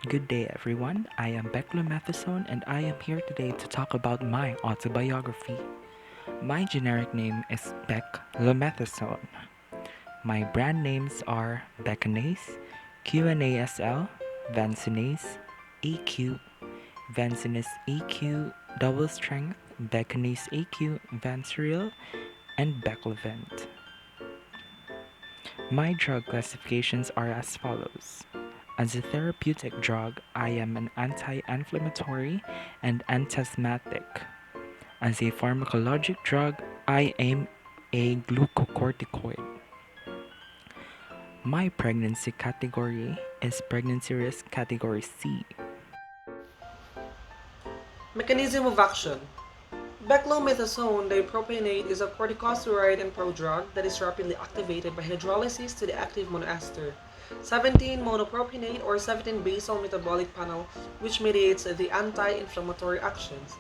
Good day, everyone. I am Beclomethasone, and I am here today to talk about my autobiography. My generic name is Beclomethasone. My brand names are Becanase, QNASL, Vancinase, EQ, Vancinase EQ, double strength, Becanase EQ, Vansreal, and Beclovent. My drug classifications are as follows. As a therapeutic drug, I am an anti-inflammatory and antiasthmatic. As a pharmacologic drug, I am a glucocorticoid. My pregnancy category is pregnancy risk category C. Mechanism of action. Beclomethasone dipropionate is a corticosteroid and prodrug that is rapidly activated by hydrolysis to the active monoester 17-monopropionate or 17-basal metabolic panel, which mediates the anti-inflammatory actions.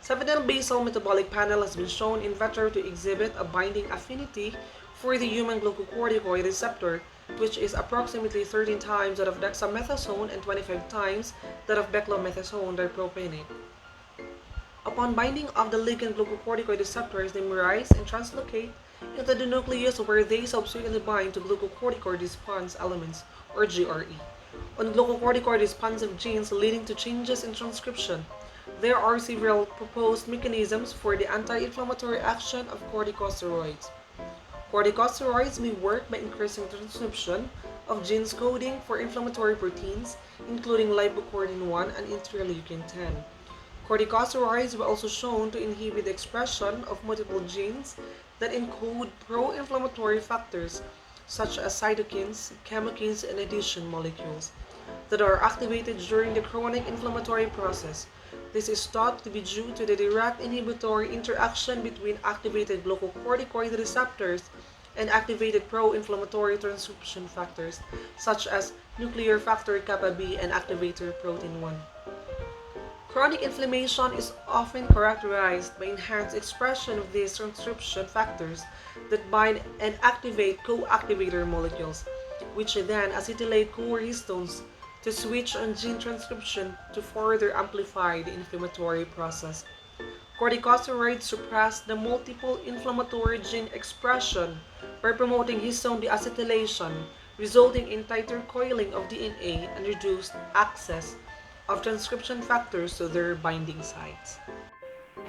17-basal metabolic panel has been shown in vitro to exhibit a binding affinity for the human glucocorticoid receptor, which is approximately 13 times that of dexamethasone and 25 times that of beclomethasone dipropionate. Upon binding of the ligand glucocorticoid receptors, they merise and translocate into the nucleus where they subsequently bind to glucocorticoid response elements or GRE on glucocorticoid responsive genes leading to changes in transcription. There are several proposed mechanisms for the anti-inflammatory action of corticosteroids. Corticosteroids may work by increasing transcription of genes coding for inflammatory proteins, including lipocordin-1 and interleukin-10. Corticosteroids were also shown to inhibit the expression of multiple genes that encode pro-inflammatory factors such as cytokines, chemokines, and adhesion molecules that are activated during the chronic inflammatory process. This is thought to be due to the direct inhibitory interaction between activated glucocorticoid receptors and activated pro-inflammatory transcription factors such as nuclear factor kappa B and activator protein 1. Chronic inflammation is often characterized by enhanced expression of these transcription factors that bind and activate co-activator molecules, which then acetylate co-histones to switch on gene transcription to further amplify the inflammatory process. Corticosteroids suppress the multiple inflammatory gene expression by promoting histone deacetylation, resulting in tighter coiling of DNA and reduced access of transcription factors to their binding sites.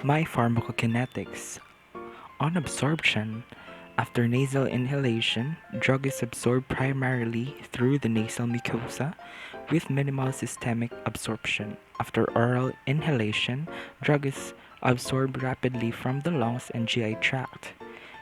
My pharmacokinetics. On absorption, after nasal inhalation, drug is absorbed primarily through the nasal mucosa with minimal systemic absorption. After oral inhalation, drug is absorbed rapidly from the lungs and GI tract.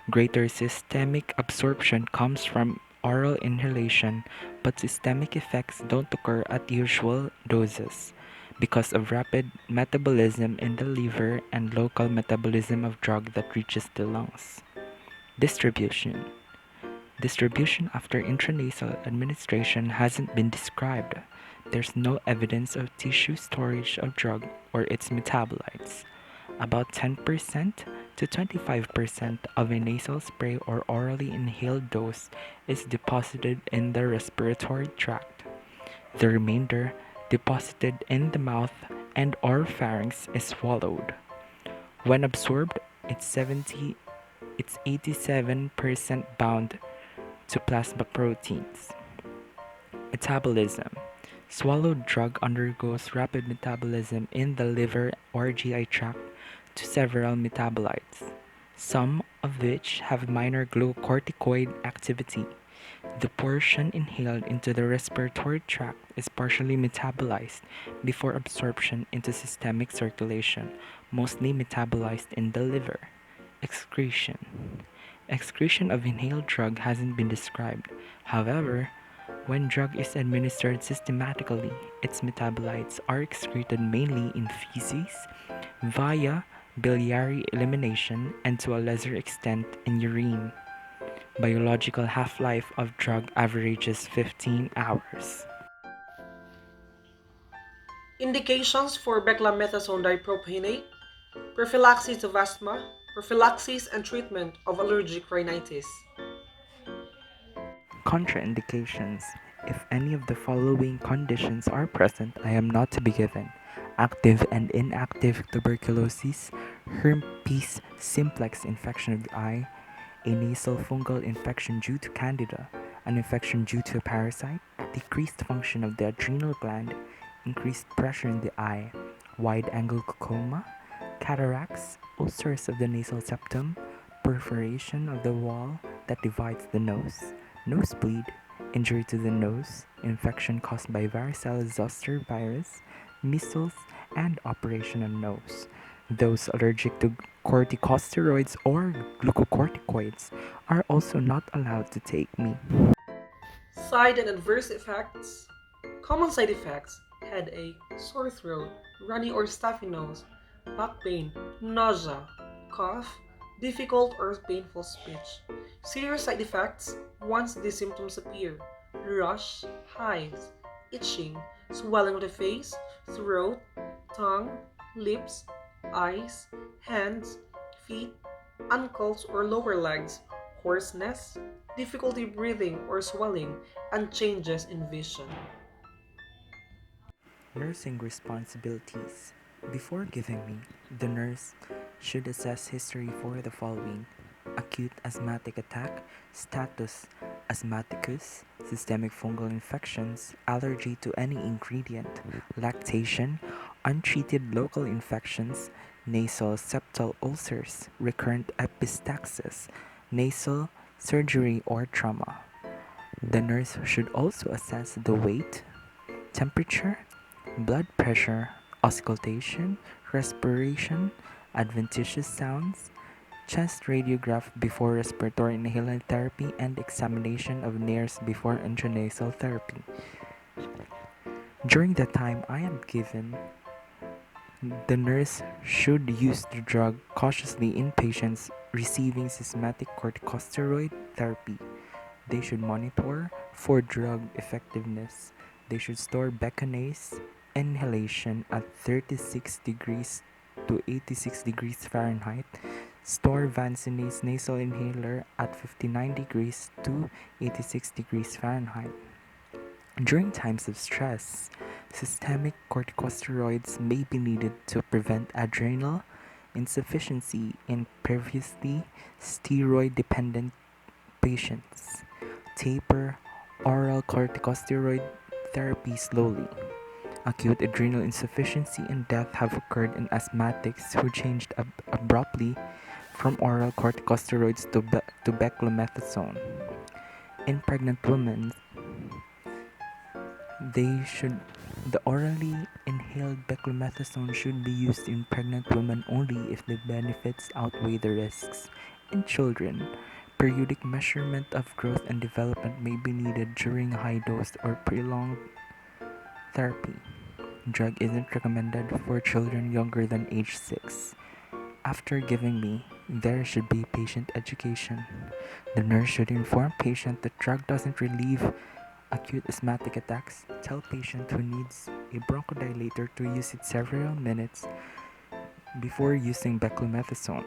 Greater systemic absorption comes from oral inhalation, but systemic effects don't occur at usual doses because of rapid metabolism in the liver and local metabolism of drug that reaches the lungs. Distribution. Distribution after intranasal administration hasn't been described. There's no evidence of tissue storage of drug or its metabolites. About 10% to 25% of a nasal spray or orally inhaled dose is deposited in the respiratory tract. The remainder, deposited in the mouth and or pharynx, is swallowed. When absorbed, it's 87% bound to plasma proteins. Metabolism. Swallowed drug undergoes rapid metabolism in the liver or GI tract to several metabolites, some of which have minor glucocorticoid activity. The portion inhaled into the respiratory tract is partially metabolized before absorption into systemic circulation, mostly metabolized in the liver. Excretion. Excretion of inhaled drug hasn't been described. However, when drug is administered systematically, its metabolites are excreted mainly in feces, via biliary elimination, and to a lesser extent in urine. Biological half-life of drug averages 15 hours. Indications for beclomethasone dipropionate, prophylaxis of asthma, prophylaxis and treatment of allergic rhinitis. Contraindications. If any of the following conditions are present, I am not to be given: active and inactive tuberculosis, herpes simplex infection of the eye, a nasal fungal infection due to candida, an infection due to a parasite, decreased function of the adrenal gland, increased pressure in the eye, wide-angle glaucoma, cataracts, ulcers of the nasal septum, perforation of the wall that divides the nose, nosebleed, injury to the nose, infection caused by varicella zoster virus, measles, and operation on nose. Those allergic to corticosteroids or glucocorticoids are also not allowed to take me. Side and adverse effects. Common side effects: headache, sore throat, runny or stuffy nose, back pain, nausea, cough, difficult or painful speech. Serious side effects once these symptoms appear: rash, hives, itching, swelling of the face, throat, tongue, lips, eyes, hands, feet, ankles or lower legs, hoarseness, difficulty breathing or swelling, and changes in vision. Nursing responsibilities. Before giving me, the nurse should assess history for the following: acute asthmatic attack, status asthmaticus, systemic fungal infections, allergy to any ingredient, lactation, untreated local infections, nasal septal ulcers, recurrent epistaxis, nasal surgery or trauma. The nurse should also assess the weight, temperature, blood pressure, auscultation, respiration, adventitious sounds, chest radiograph before respiratory inhalant therapy, and examination of nares before intranasal therapy. During the time I am given, the nurse should use the drug cautiously in patients receiving systematic corticosteroid therapy. They should monitor for drug effectiveness. They should store Beclomethasone inhalation at 36 degrees to 86 degrees Fahrenheit. Store Vancinase nasal inhaler at 59 degrees to 86 degrees Fahrenheit. During times of stress, systemic corticosteroids may be needed to prevent adrenal insufficiency in previously steroid dependent patients. Taper oral corticosteroid therapy slowly. Acute adrenal insufficiency and death have occurred in asthmatics who changed abruptly from oral corticosteroids to beclomethasone. In pregnant women, they should the orally inhaled beclomethasone should be used in pregnant women only if the benefits outweigh the risks. In children, periodic measurement of growth and development may be needed during high dose or prolonged therapy. Drug isn't recommended for children younger than age 6. After giving me, there should be patient education. The nurse should inform patient that drug doesn't relieve acute asthmatic attacks. Tell patient who needs a bronchodilator to use it several minutes before using beclomethasone.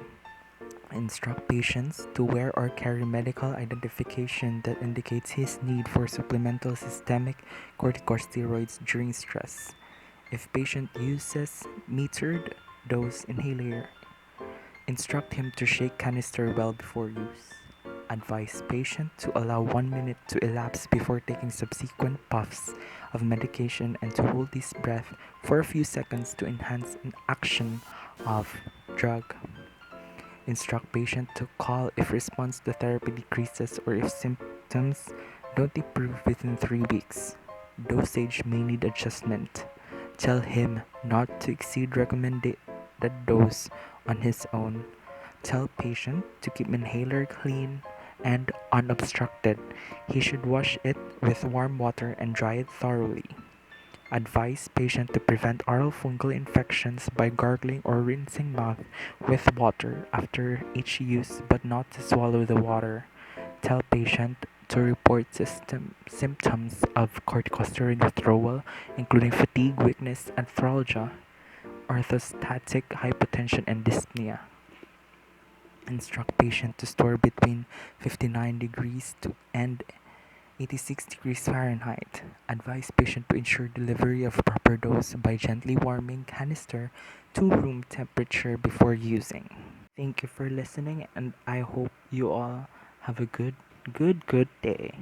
Instruct patients to wear or carry medical identification that indicates his need for supplemental systemic corticosteroids during stress. If patient uses metered dose inhaler, instruct him to shake canister well before use. Advise patient to allow 1 minute to elapse before taking subsequent puffs of medication and to hold his breath for a few seconds to enhance an action of drug. Instruct patient to call if response to therapy decreases or if symptoms don't improve within 3 weeks. Dosage may need adjustment. Tell him not to exceed recommended dose on his own. Tell patient to keep inhaler clean and unobstructed. He should wash it with warm water and dry it thoroughly. Advise patient to prevent oral fungal infections by gargling or rinsing mouth with water after each use but not to swallow the water. Tell patient to report symptoms of corticosteroid withdrawal, including fatigue, weakness, arthralgia, orthostatic hypotension, and dyspnea. Instruct patient to store between 59 degrees to and 86 degrees Fahrenheit. Advise patient to ensure delivery of proper dose by gently warming canister to room temperature before using. Thank you for listening, and I hope you all have a good day.